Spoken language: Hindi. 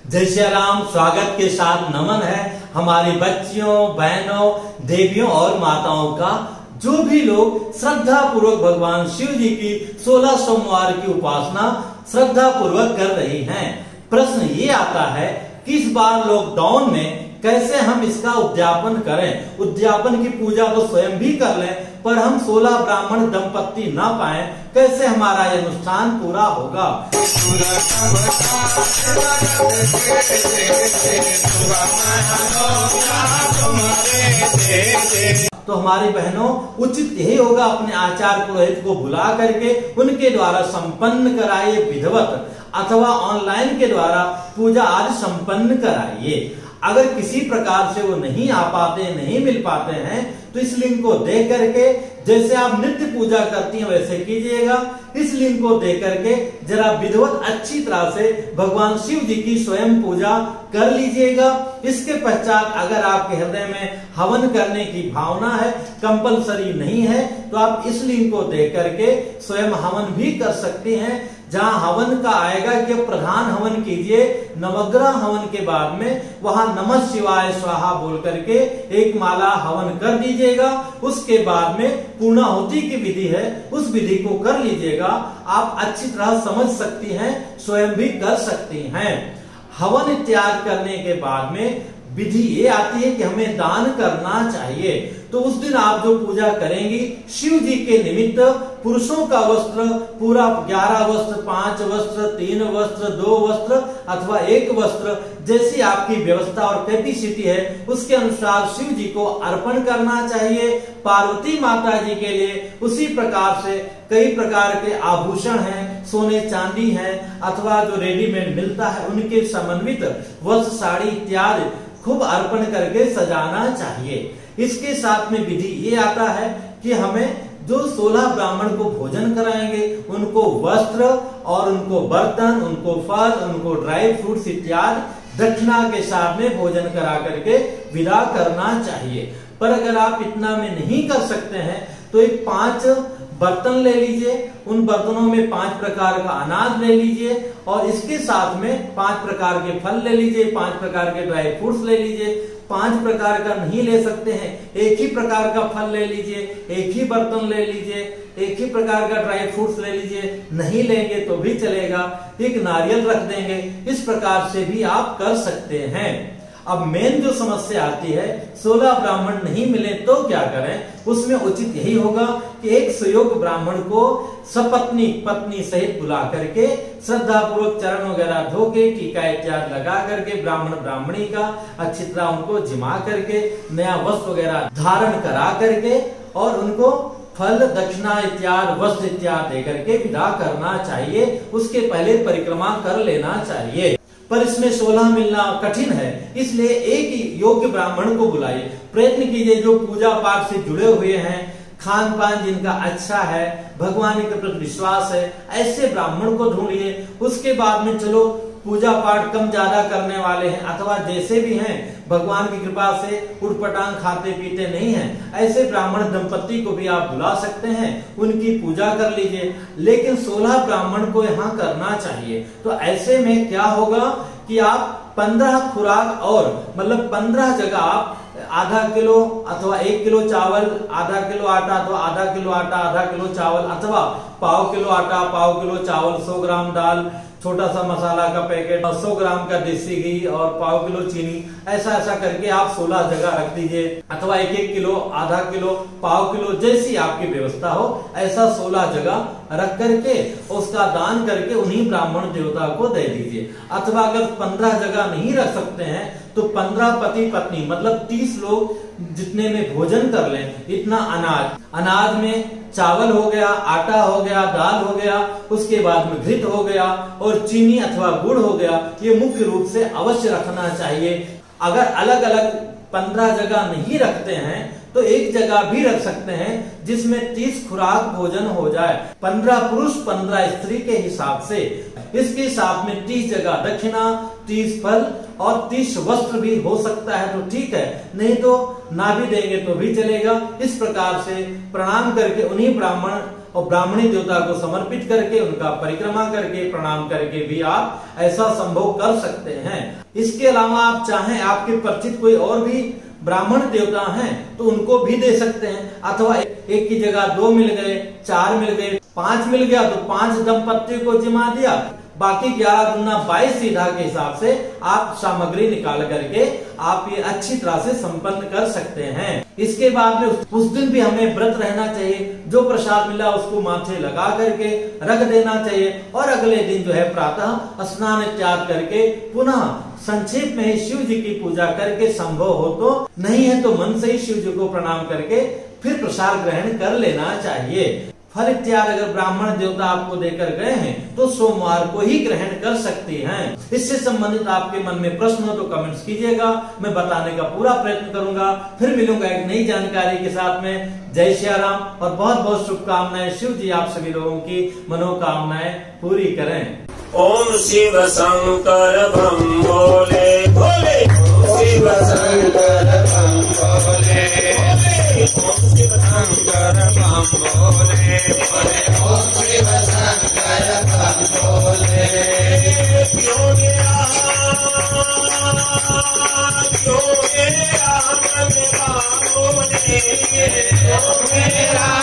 जय श्री राम। स्वागत के साथ नमन है हमारी बच्चियों, बहनों, देवियों और माताओं का, जो भी लोग श्रद्धा पूर्वक भगवान शिव जी की 16 सोमवार की उपासना श्रद्धा पूर्वक कर रही हैं। प्रश्न ये आता है कि इस बार लॉकडाउन में कैसे हम इसका उद्यापन करें। उद्यापन की पूजा तो स्वयं भी कर लें, पर हम 16 ब्राह्मण दंपत्ति ना पाए, कैसे हमारा यह अनुष्ठान पूरा होगा। तो हमारी बहनों, उचित यही होगा अपने आचार्य पुरोहित को बुला करके उनके द्वारा संपन्न कराइए विधिवत, अथवा ऑनलाइन के द्वारा पूजा आदि संपन्न कराइए। अगर किसी प्रकार से वो नहीं आ पाते, नहीं मिल पाते हैं, तो इस लिंक को देख करके जैसे आप नित्य पूजा करती हैं वैसे कीजिएगा। इस लिंक को देख करके जरा विधिवत अच्छी तरह से भगवान शिव जी की स्वयं पूजा कर लीजिएगा। इसके पश्चात अगर आपके हृदय में हवन करने की भावना है, कंपलसरी नहीं है, तो आप इस लिंक को देख करके स्वयं हवन भी कर सकते हैं। जहां हवन का आएगा कि प्रधान हवन कीजिए, नवग्रह हवन के बाद में वहां नमः शिवाय स्वाहा बोल करके एक माला हवन कर दीजिएगा। उसके बाद में पूर्णाहुति की विधि है, उस विधि को कर लीजिएगा। आप अच्छी तरह समझ सकती हैं, स्वयं भी कर सकती हैं। हवन इत्यादि करने के बाद में विधि ये आती है कि हमें दान करना चाहिए। तो उस दिन आप जो पूजा करेंगी, शिव जी के निमित्त पुरुषों का वस्त्र पूरा 11 वस्त्र, 5 वस्त्र, 3 वस्त्र, 2 वस्त्र अथवा 1 वस्त्र, जैसी आपकी व्यवस्था और कैपेसिटी है उसके अनुसार शिव जी को अर्पण करना चाहिए। पार्वती माता जी के लिए उसी प्रकार से कई प्रकार के आभूषण हैं, सोने चांदी है, अथवा जो रेडीमेड मिलता है उनके समन्वित वस्त्र, साड़ी इत्यादि खूब अर्पण करके सजाना चाहिए। इसके साथ में विधि ये आता है कि हमें जो 16 ब्राह्मण को भोजन कराएंगे उनको वस्त्र और उनको बर्तन, उनको फल, उनको ड्राई फ्रूट्स इत्यादि दक्षिणा के साथ में भोजन करा करके विदा करना चाहिए। पर अगर आप इतना में नहीं कर सकते हैं तो एक 5 बर्तन ले लीजिए, उन बर्तनों में 5 प्रकार का अनाज ले लीजिए और इसके साथ में 5 प्रकार के फल ले लीजिए, 5 प्रकार के ड्राई फ्रूट्स ले लीजिए। 5 प्रकार का नहीं ले सकते हैं, एक ही प्रकार का फल ले लीजिए, एक ही बर्तन ले लीजिए, एक ही प्रकार का ड्राई फ्रूट्स ले लीजिए। नहीं लेंगे तो भी चलेगा, एक नारियल रख देंगे। इस प्रकार से भी आप कर सकते हैं। अब मेन जो समस्या आती है, 16 ब्राह्मण नहीं मिले तो क्या करें। उसमें उचित यही होगा कि एक सुयोग्य ब्राह्मण को सपत्नी पत्नी सहित बुला करके श्रद्धा पूर्वक चरण वगैरह धो के टीका इत्यादि लगा करके ब्राह्मण ब्राह्मणी का अच्छी तरह उनको जिमा करके नया वस्त्र वगैरह धारण करा करके और उनको फल, दक्षिणा इत्यादि, वस्त्र इत्यादि दे करके विदा करना चाहिए। उसके पहले परिक्रमा कर लेना चाहिए। पर इसमें 16 मिलना कठिन है, इसलिए एक ही योग्य ब्राह्मण को बुलाइए। प्रयत्न कीजिए जो पूजा पाठ से जुड़े हुए हैं, खान पान जिनका अच्छा है, भगवान के प्रति विश्वास है, ऐसे ब्राह्मण को ढूंढिए। उसके बाद में चलो पूजा पाठ कम ज्यादा करने वाले हैं अथवा जैसे भी हैं, भगवान की कृपा से उटपटांग खाते पीते नहीं हैं, ऐसे ब्राह्मण दंपत्ति को भी आप बुला सकते हैं, उनकी पूजा कर लीजिए। लेकिन 16 ब्राह्मण को यहाँ करना चाहिए। तो ऐसे में क्या होगा कि आप 15 खुराक और मतलब 15 जगह आप आधा किलो अथवा 1 किलो चावल, आधा किलो आटा अथवा आधा किलो आटा, आधा किलो चावल, अथवा पाव किलो आटा, पाव किलो चावल, 100 ग्राम दाल, छोटा सा मसाला का पैकेट, 100 ग्राम का देसी घी और पाव किलो चीनी, ऐसा ऐसा करके आप 16 जगह रख दीजिए। अथवा 1-1 किलो, आधा किलो, पाव किलो, जैसी आपकी व्यवस्था हो ऐसा 16 जगह रख करके उसका दान करके उन्हीं ब्राह्मण देवता को दे दीजिए। अथवा अगर 15 जगह नहीं रख सकते हैं तो 15 पति पत्नी मतलब 30 लोग जितने में भोजन कर लें। इतना अनाज में चावल हो गया, आटा हो गया, दाल हो गया, उसके बाद में घृत हो गया और चीनी अथवा गुड़ हो गया। ये मुख्य रूप से अवश्य रखना चाहिए। अगर अलग अलग 15 जगह नहीं रखते हैं तो एक जगह भी रख सकते हैं जिसमें 30 खुराक भोजन हो जाए, 15 पुरुष 15 स्त्री के हिसाब से। इसके साथ में 30 जगह दक्षिणा, 30 फल और 30 वस्त्र भी हो सकता है तो ठीक है, नहीं तो ना भी देंगे तो भी चलेगा। इस प्रकार से प्रणाम करके उन्हीं ब्राह्मण और ब्राह्मणी देवता को समर्पित करके उनका परिक्रमा करके प्रणाम करके भी आप ऐसा संभव कर सकते हैं। इसके अलावा आप चाहें आपके परिचित कोई और भी ब्राह्मण देवता हैं तो उनको भी दे सकते हैं, अथवा एक की जगह 2 मिल गए, 4 मिल गए, 5 मिल गया तो 5 दंपत्तियों को जिमा दिया, बाकी 11 दूना 22 सीधा के हिसाब से आप सामग्री निकाल करके आप ये अच्छी तरह से संपन्न कर सकते हैं। इसके बाद में उस दिन भी हमें व्रत रहना चाहिए, जो प्रसाद मिला उसको माथे लगा करके रख देना चाहिए और अगले दिन जो है प्रातः स्नान इत्यादि करके पुनः संक्षेप में ही शिव जी की पूजा करके, संभव हो तो, नहीं है तो मन से ही शिव जी को प्रणाम करके फिर प्रसाद ग्रहण कर लेना चाहिए। फल इत्यादि अगर ब्राह्मण देवता आपको देकर गए हैं तो सोमवार को ही ग्रहण कर सकते हैं। इससे संबंधित आपके मन में प्रश्न हो तो कमेंट्स कीजिएगा, मैं बताने का पूरा प्रयत्न करूंगा। फिर मिलूंगा एक नई जानकारी के साथ में। जय श्री राम और बहुत बहुत शुभकामनाएं। शिव जी आप सभी लोगों की मनोकामनाएं पूरी करें। ओम शिव शंकर बम भोले भोले, शिव शंकर बम भोले भोले, ओम शिव शंकर बम भोले भोले, ओम शिव शंकर बम भोले। क्यों गया मन बाबू ने, क्यों गया